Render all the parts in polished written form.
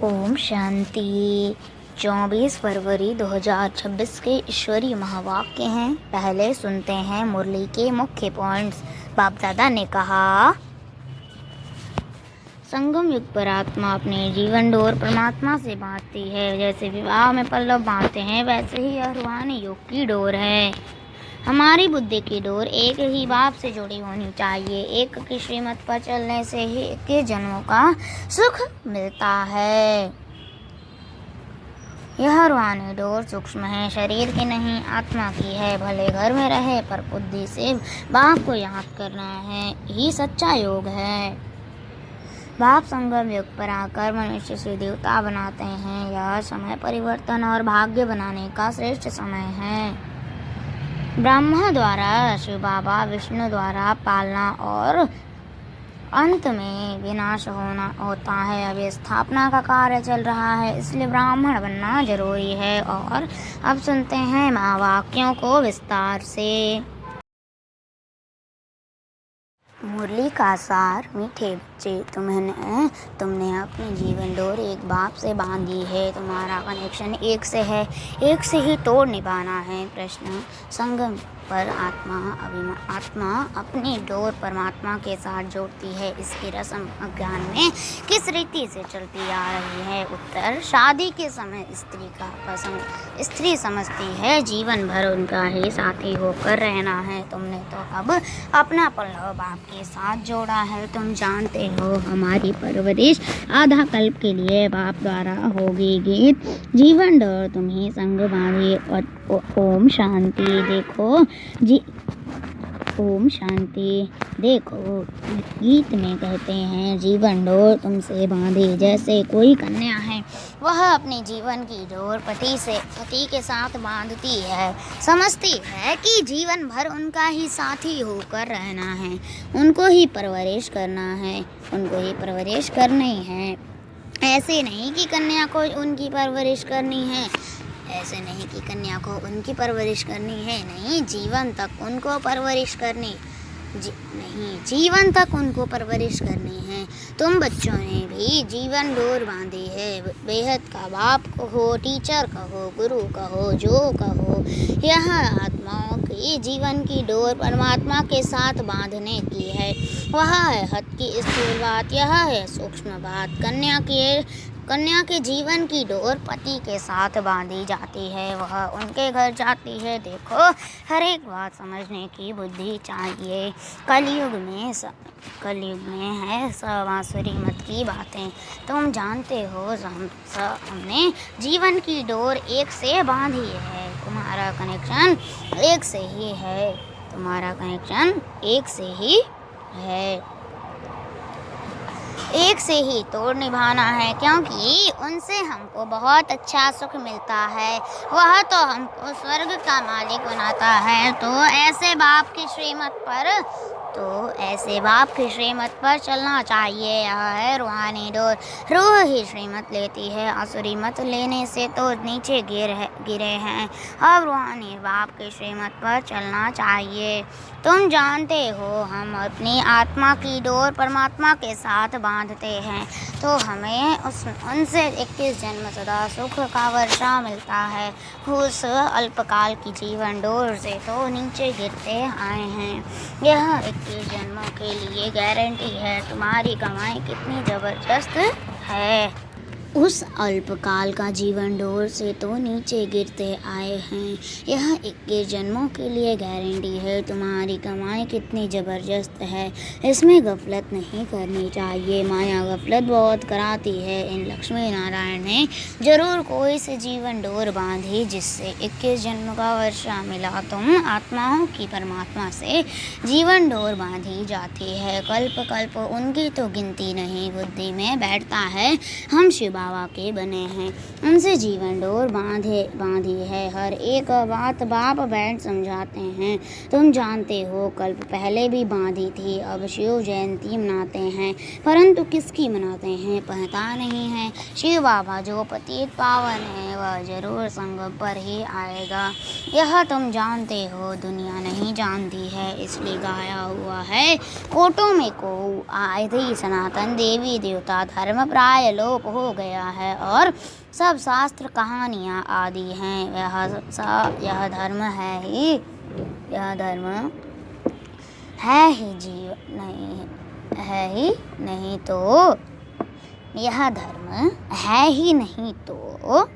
ओम शांति। 24 फरवरी 2026 के ईश्वरीय महावाक्य हैं। पहले सुनते हैं मुरली के मुख्य पॉइंट्स। बाप दादा ने कहा, संगम युग पर आत्मा अपने जीवन डोर परमात्मा से बांधती है। जैसे विवाह में पल्लव बांधते हैं, वैसे ही यह रूहानी योग की डोर है। हमारी बुद्धि की डोर एक ही बाप से जुड़ी होनी चाहिए। एक की श्रीमत पर चलने से ही एक के जन्मों का सुख मिलता है। यह रूहानी डोर सूक्ष्म है, शरीर की नहीं आत्मा की है। भले घर में रहे पर बुद्धि से बाप को याद करना है, ही सच्चा योग है। बाप संगम युग पर आकर मनुष्य से देवता बनाते हैं। यह समय परिवर्तन और भाग्य बनाने का श्रेष्ठ समय है। ब्रह्मा द्वारा शिव बाबा, विष्णु द्वारा पालना और अंत में विनाश होता है। अभी स्थापना का कार्य चल रहा है, इसलिए ब्राह्मण बनना जरूरी है। और अब सुनते हैं महावाक्यों को विस्तार से। मुरली का सार। मीठे बच्चे, तुमने अपनी जीवन डोर एक बाप से बांधी है। तुम्हारा कनेक्शन एक से है, एक से ही तोड़ निभाना है। प्रश्न, संगम पर आत्मा अपनी डोर परमात्मा के साथ जोड़ती है। इसकी रस्म अज्ञान में किस रीति से चलती आ रही है? उत्तर, शादी के समय स्त्री समझती है जीवन भर उनका ही साथी होकर रहना है। तुमने तो अब अपना पल्लव बाप के साथ जोड़ा है। तुम जानते हो हमारी परवरिश आधा कल्प के लिए बाप द्वारा होगी। गीत, जीवन डोर तुम्हें संग बांधी। और ओम शांति। ओम शांति। देखो, गीत में कहते हैं जीवन डोर तुमसे बांधी। जैसे कोई कन्या है, वह अपने जीवन की डोर पति के साथ बांधती है। समझती है कि जीवन भर उनका ही साथी होकर रहना है, उनको ही परवरिश करना है, उनको ही परवरिश करनी है। ऐसे नहीं कि कन्या को उनकी परवरिश करनी है, नहीं, जीवन तक उनको परवरिश करनी है। तुम बच्चों ने भी जीवन डोर बांधी है। बेहद का बाप कहो, टीचर कहो, गुरु कहो, जो कहो, यह आत्माओं की जीवन की डोर परमात्मा के साथ बांधने की है। वह है हद की स्थूल बात, यह है सूक्ष्म बात। कन्या के जीवन की डोर पति के साथ बांधी जाती है, वह उनके घर जाती है। देखो, हर एक बात समझने की बुद्धि चाहिए। कलयुग में है बांसुरी मत की बातें। तुम जानते हो हमने जीवन की डोर एक से बांधी है। तुम्हारा कनेक्शन एक से ही तोड़ निभाना है, क्योंकि उनसे हमको बहुत अच्छा सुख मिलता है। वह तो हमको स्वर्ग का मालिक बनाता है। तो ऐसे बाप की श्रीमत पर चलना चाहिए। यह है रूहानी डोर। रूह ही श्रीमत लेती है, आसुरी मत लेने से तो नीचे गिरे हैं। अब रूहानी बाप की श्रीमत पर चलना चाहिए। तुम जानते हो हम अपनी आत्मा की डोर परमात्मा के साथ बांधते हैं, तो हमें उनसे 21 जन्म सदा सुख का वर्षा मिलता है। उस अल्पकाल की जीवन डोर से तो नीचे गिरते आए हैं। यह 21 जन्मों के लिए गारंटी है। तुम्हारी कमाई कितनी जबरदस्त है। उस अल्पकाल का जीवन डोर से तो नीचे गिरते आए हैं। यह 21 जन्मों के लिए गारंटी है। तुम्हारी कमाई कितनी ज़बरदस्त है, इसमें गफलत नहीं करनी चाहिए। माया गफलत बहुत कराती है। इन लक्ष्मी नारायण ने जरूर कोई से जीवन डोर बांधी, जिससे 21 जन्म का वर्षा मिला। तुम आत्माओं की परमात्मा से जीवन डोर बांधी जाती है। कल्प कल्प उनकी तो गिनती नहीं बुद्धि में बैठता है। हम शिव बाबा के बने हैं, उनसे जीवन डोर बांधी है। हर एक बात बाप बैठ समझाते हैं। तुम जानते हो कल्प पहले भी बांधी थी। अब शिव जयंती मनाते हैं, परंतु किसकी मनाते हैं पता नहीं है। शिव बाबा जो पतित पावन है, वह जरूर संगम पर ही आएगा। यह तुम जानते हो, दुनिया नहीं जानती है, इसलिए गाया हुआ है। कोटों में को आए थी सनातन देवी देवता, धर्म प्राय लोप हो गया। गया है और सब शास्त्र कहानियाँ आदि हैं। यह धर्म है ही नहीं तो यह धर्म है ही नहीं तो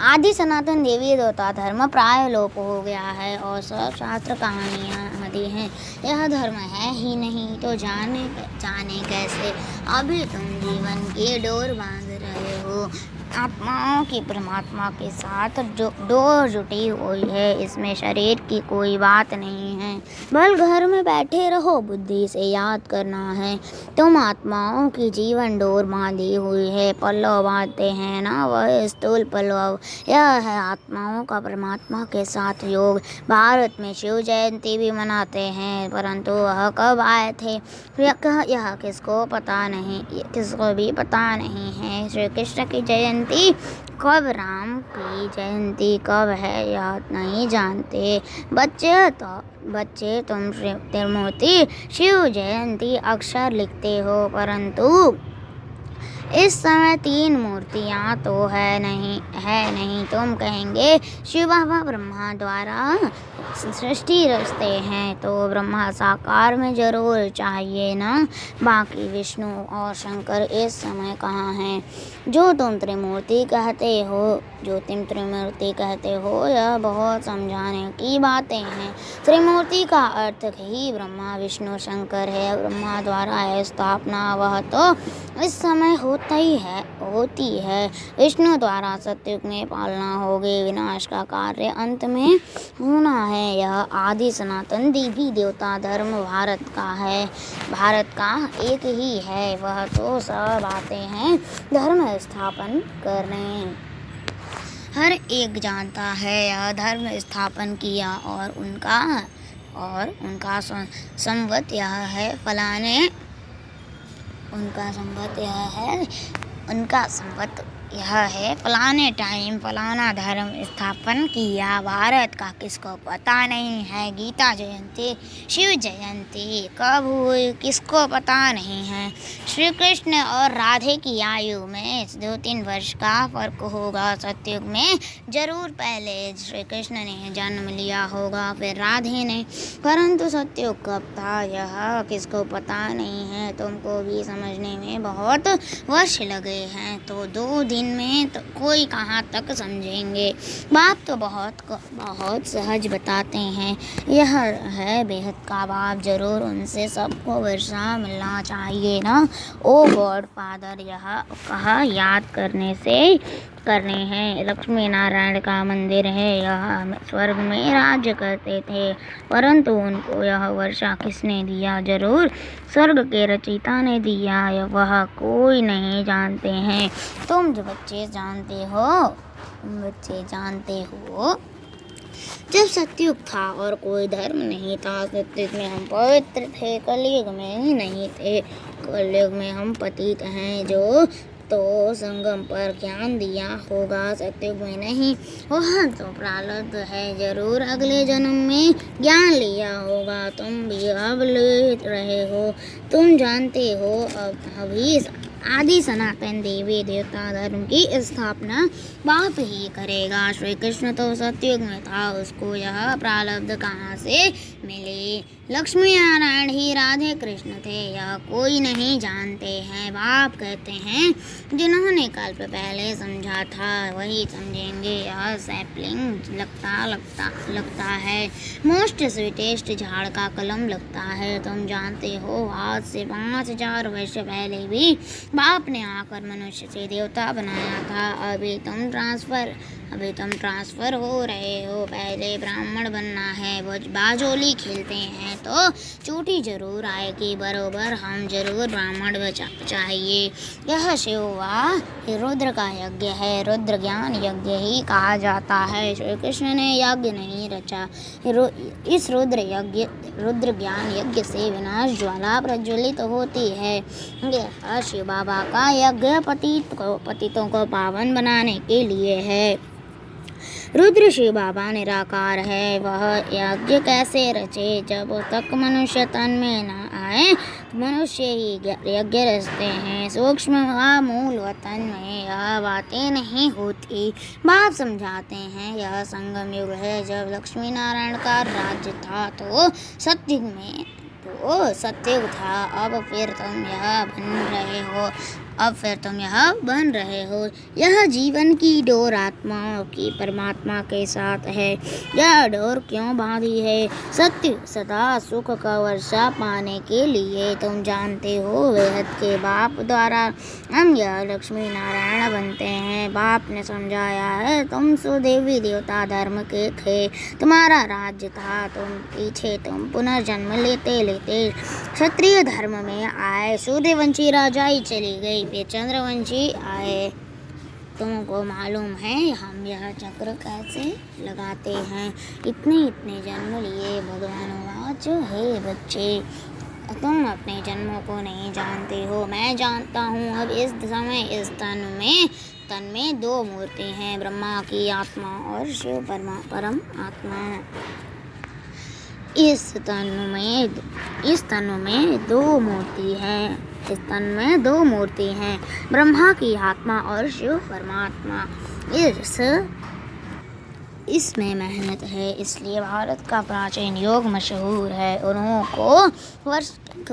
आदि सनातन देवी देवता धर्म प्राय लोप हो गया है और सब शास्त्र कहानियाँ आदि हैं। यह धर्म है ही नहीं तो जाने कैसे। अभी तुम जीवन की डोर बांध रहे हो। आत्माओं की परमात्मा के साथ जो डोर जुटी हुई है, इसमें शरीर की कोई बात नहीं है। बल घर में बैठे रहो, बुद्धि से याद करना है। तुम आत्माओं की जीवन डोर बांधी हुई है। पल्लव बांधते हैं ना, वह स्थूल पल्लव। यह है आत्माओं का परमात्मा के साथ योग। भारत में शिव जयंती भी मनाते हैं, परंतु वह कब आए थे यह किसको भी पता नहीं है। श्री कृष्ण की जयंती कब, राम की जयंती कब है यह नहीं जानते। बच्चे तुम त्रिमूर्ति शिव जयंती अक्षर लिखते हो, परंतु इस समय 3 मूर्तियाँ तो है नहीं। तुम कहेंगे शिव बाबा ब्रह्मा द्वारा सृष्टि रचते हैं, तो ब्रह्मा साकार में जरूर चाहिए ना। बाकी विष्णु और शंकर इस समय कहाँ हैं? जो तुम त्रिमूर्ति कहते हो यह बहुत समझाने की बातें हैं। त्रिमूर्ति का अर्थ ही ब्रह्मा विष्णु शंकर है। ब्रह्मा द्वारा स्थापना वह तो इस समय होती है। विष्णु द्वारा सतयुग में पालना होगी। विनाश का कार्य अंत में होना है। यह आदि सनातन देवी देवता धर्म भारत का एक ही है। वह तो सब आते हैं धर्म स्थापन करने। हर एक जानता है यह धर्म स्थापन किया और उनका संवत यह है फलाने टाइम फलाना धर्म स्थापन किया। भारत का किसको पता नहीं है। गीता जयंती शिव जयंती कब हुई किसको पता नहीं है। श्री कृष्ण और राधे की आयु में 2-3 वर्ष का फर्क होगा। सतयुग में जरूर पहले श्री कृष्ण ने जन्म लिया होगा, फिर राधे ने, परंतु सतयुग कब था यह किसको पता नहीं है। तुमको भी समझने में बहुत वर्ष लगे हैं, तो 2 दिन में तो कोई कहाँ तक समझेंगे। बाप तो बहुत सहज बताते हैं। यह है बेहद का बाप, जरूर उनसे सबको वर्षा मिलना चाहिए ना। ओ गॉड फादर, यह कहा याद करने हैं। लक्ष्मी नारायण का मंदिर है। यह स्वर्ग में राज्य करते थे, परंतु उनको यह वर्षा किसने दिया? जरूर स्वर्ग के रचयिता ने दिया। वह कोई नहीं जानते हैं। तुम जो बच्चे जानते हो जब सतयुग था और कोई धर्म नहीं था। सतयुग में हम पवित्र थे, कलयुग में नहीं थे। कलयुग में हम पतित हैं, जो तो संगम पर ज्ञान दिया होगा, सतयुग में नहीं। वह तो प्रारब्ध है, जरूर अगले जन्म में ज्ञान लिया होगा। तुम भी अब ले रहे हो। तुम जानते हो अभी आदि सनातन देवी देवता धर्म की स्थापना बाप ही करेगा। श्री कृष्ण तो सतयुग में था, उसको यह प्रारब्ध कहाँ से मिले? लक्ष्मी नारायण ही राधे कृष्ण थे, यह कोई नहीं जानते हैं। बाप कहते हैं जिन्होंने कल्प पहले समझा था वही समझेंगे। यह सैपलिंग लगता है, मोस्ट स्वीटेस्ट झाड़ का कलम लगता है। तुम जानते हो आज से 5000 वर्ष पहले भी बाप ने आकर मनुष्य से देवता बनाया था। अभी तुम ट्रांसफर हो रहे हो। पहले ब्राह्मण बनना है। बाजोली खेलते हैं तो चोटी जरूर आएगी, बरोबर हम जरूर ब्राह्मण चाहिए। यह शिव व रुद्र का यज्ञ है, रुद्र ज्ञान यज्ञ ही कहा जाता है। श्री कृष्ण ने यज्ञ नहीं रचा। इस रुद्र ज्ञान यज्ञ से विनाश ज्वाला प्रज्वलित होती है। यह शिव बाबा का यज्ञ पतितों को पावन बनाने के लिए है। रुद्र शिव बाबा निराकार है। वह यज्ञ कैसे रचे? जब तक मनुष्य तन में न आए मनुष्य ही यज्ञ रचते हैं, सूक्ष्म व मूल वतन में यह बातें नहीं होती। बाप समझाते हैं यह संगम युग है। जब लक्ष्मी नारायण का राज्य था तो सत्युग था। अब फिर तुम यह बन रहे हो। यह जीवन की डोर आत्माओं की परमात्मा के साथ है। यह डोर क्यों बांधी है? सत्य सदा सुख का वर्षा पाने के लिए। तुम जानते हो बेहद के बाप द्वारा हम यह लक्ष्मी नारायण बनते हैं। बाप ने समझाया है तुम सुदेवी देवता धर्म के थे, तुम्हारा राज्य था। तुम पुनर्जन्म लेते लेते क्षत्रिय धर्म में आए। सूर्यवंशी राजाई चली गई, फिर चंद्रवंशी आए। तुमको मालूम है हम यह चक्र कैसे लगाते हैं? इतने जन्म लिए भगवानुवाच, हे बच्चे तुम अपने जन्मों को नहीं जानते हो, मैं जानता हूँ। अब इस समय इस तन में दो मूर्ति हैं, ब्रह्मा की आत्मा और शिव परम आत्मा। इस तन में दो मूर्ति हैं, ब्रह्मा की आत्मा और शिव परमात्मा। इसमें मेहनत है, इसलिए भारत का प्राचीन योग मशहूर है। उनको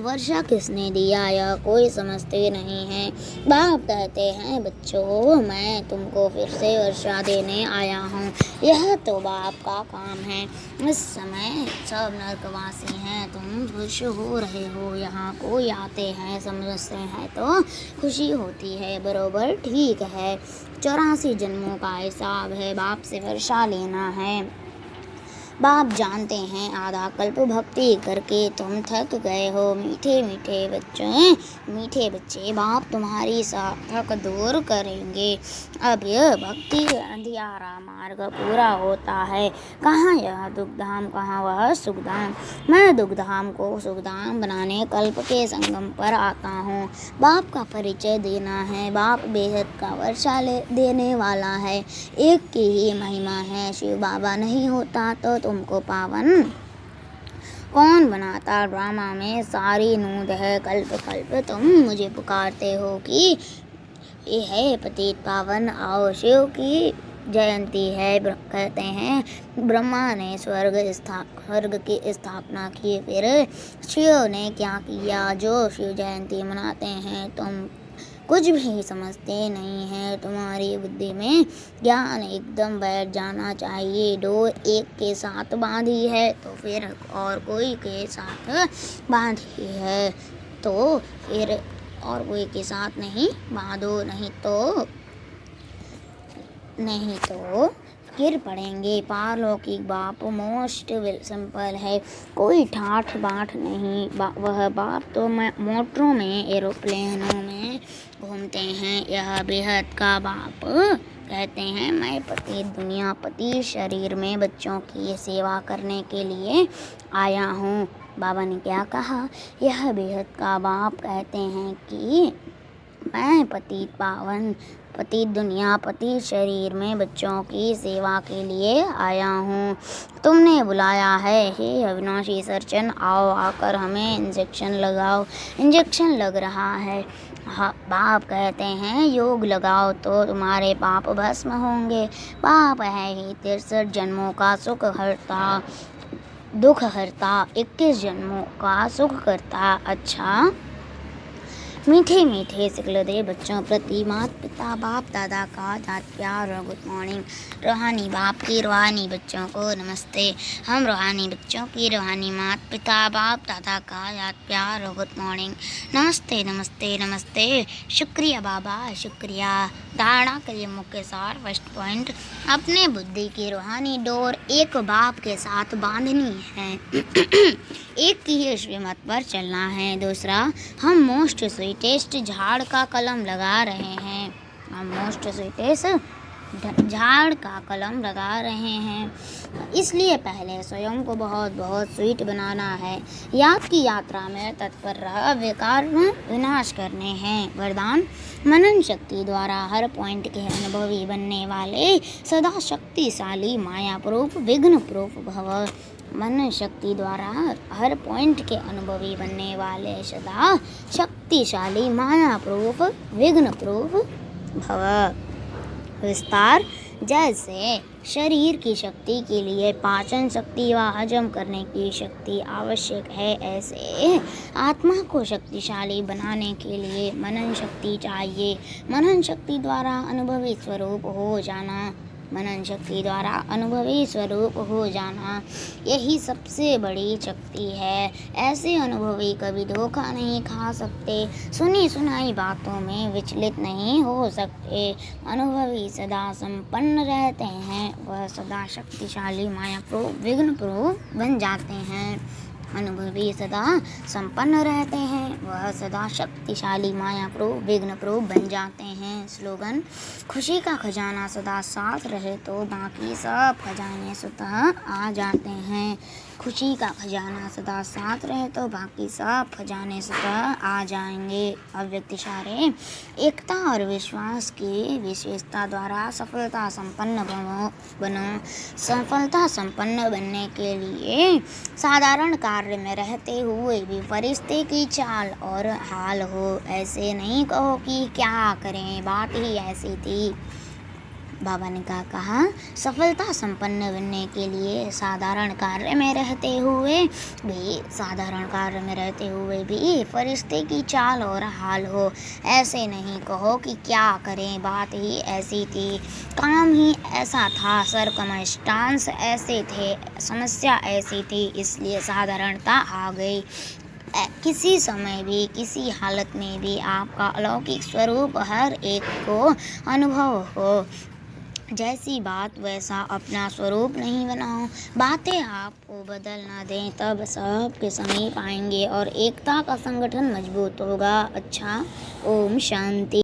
वर्षा किसने दिया यह कोई समझते नहीं है। बाप कहते हैं बच्चों मैं तुमको फिर से वर्षा देने आया हूँ। यह तो बाप का काम है। इस समय सब नरकवासी हैं, तुम खुश हो रहे हो। यहाँ कोई आते हैं समझते हैं तो खुशी होती है, बरोबर ठीक है। 84 जन्मों का हिसाब है, बाप से वर्षा लेना है। बाप जानते हैं आधा कल्प भक्ति करके तुम थक गए हो। मीठे बच्चे बाप तुम्हारी थक दूर करेंगे। अब यह भक्ति अंधियारा मार्ग पूरा होता है। कहाँ यह दुखधाम, कहाँ वह सुखधाम। मैं दुखधाम को सुखधाम बनाने कल्प के संगम पर आता हूँ। बाप का परिचय देना है। बाप बेहद का वर्षा देने वाला है। एक की ही महिमा है। शिव बाबा नहीं होता तो तुमको पावन कौन बनाता। ड्रामा में सारी नूद है। कल्प कल्प तुम मुझे पुकारते हो कि ये है पतित पावन, आओ शिव की जयंती है। कहते हैं ब्रह्मा ने स्वर्ग की स्थापना की, फिर शिव ने क्या किया। जो शिव जयंती मनाते हैं तुम कुछ भी समझते नहीं है। तुम्हारी बुद्धि में ज्ञान एकदम बैठ जाना चाहिए। डोर एक के साथ बांधी है तो फिर और कोई के साथ बांधी है तो फिर और कोई के साथ नहीं बांधो, नहीं तो गिर पड़ेंगे। पारलौकिक बाप मोस्ट सिंपल है, कोई ठाठ बाट नहीं। वह बाप तो मोटरों में एरोप्लेनों में घूमते हैं। यह बेहद का बाप कहते हैं मैं पति दुनिया पति शरीर में बच्चों की सेवा करने के लिए आया हूँ। बाबा ने क्या कहा? यह बेहद का बाप कहते हैं कि मैं पतित पावन पति दुनिया पति शरीर में बच्चों की सेवा के लिए आया हूँ। तुमने बुलाया है, हे अविनाशी सर्जन आओ, आकर हमें इंजेक्शन लगाओ। इंजेक्शन लग रहा है। बाप कहते हैं योग लगाओ तो तुम्हारे पाप भस्म होंगे। बाप है ही 63 जन्मों का दुख हरता, 21 जन्मों का सुख करता। अच्छा मीठे सिखल दे बच्चों प्रति माता पिता बाप दादा का याद प्यार और गुड मॉर्निंग। रूहानी बाप की रूहानी बच्चों को नमस्ते। हम रूहानी बच्चों की रूहानी माता पिता बाप दादा का याद प्यार और गुड मॉर्निंग। नमस्ते। शुक्रिया बाबा, शुक्रिया। धारणा करिए मुख्य सार फर्स्ट पॉइंट, अपने बुद्धि की रूहानी डोर एक बाप के साथ बांधनी है। एक की ही श्रीमत पर चलना है। दूसरा, हम मोस्ट स्वीटेस्ट झाड़ का कलम लगा रहे हैं। इसलिए पहले स्वयं को बहुत बहुत स्वीट बनाना है। याद की यात्रा में तत्पर रह, विकार विनाश करने हैं। वरदान, मनन शक्ति द्वारा हर पॉइंट के अनुभवी बनने वाले, सदा शक्तिशाली, माया प्रूफ, विघ्न प्रूफ भव। मन शक्ति द्वारा हर पॉइंट के अनुभवी बनने वाले सदा शक्तिशाली माया प्रूफ विघ्न प्रूफ भव। विस्तार, जैसे शरीर की शक्ति के लिए पाचन शक्ति व हजम करने की शक्ति आवश्यक है, ऐसे आत्मा को शक्तिशाली बनाने के लिए मनन शक्ति चाहिए। मनन शक्ति द्वारा अनुभवी स्वरूप हो जाना, मनन शक्ति द्वारा अनुभवी स्वरूप हो जाना, यही सबसे बड़ी शक्ति है। ऐसे अनुभवी कभी धोखा नहीं खा सकते, सुनी सुनाई बातों में विचलित नहीं हो सकते। अनुभवी सदा संपन्न रहते हैं, वह सदा शक्तिशाली माया प्रूफ विघ्न प्रूफ बन जाते हैं। अनुभवी सदा संपन्न रहते हैं, वह सदा शक्तिशाली माया प्रूफ विघ्न प्रूफ बन जाते हैं। स्लोगन, खुशी का खजाना सदा साथ रहे तो बाकी सब खजाने स्वतः आ जाते हैं। खुशी का खजाना सदा साथ रहे तो बाकी सब खजाने स्वतः आ जाएंगे। अव्यक्त इशारे, एकता और विश्वास की विशेषता द्वारा सफलता संपन्न बनो। सफलता संपन्न बनने के लिए साधारण कार्य में रहते हुए भी फरिश्ते की चाल और हाल हो, ऐसे नहीं कहो कि क्या करें, बात ही ऐसी थी। बाबा ने कहा, सफलता संपन्न बनने के लिए साधारण कार्य में रहते हुए भी फरिश्ते की चाल और हाल हो, ऐसे नहीं कहो कि क्या करें, बात ही ऐसी थी। काम ही ऐसा था, सर्कमस्टांस ऐसे थे, समस्या ऐसी थी, इसलिए साधारणता आ गई। किसी समय भी किसी हालत में भी आपका अलौकिक स्वरूप हर एक को अनुभव हो। जैसी बात वैसा अपना स्वरूप नहीं बनाओ। बातें आपको बदल ना दें, तब सबके समीप आएंगे और एकता का संगठन मजबूत होगा। अच्छा, ओम शांति।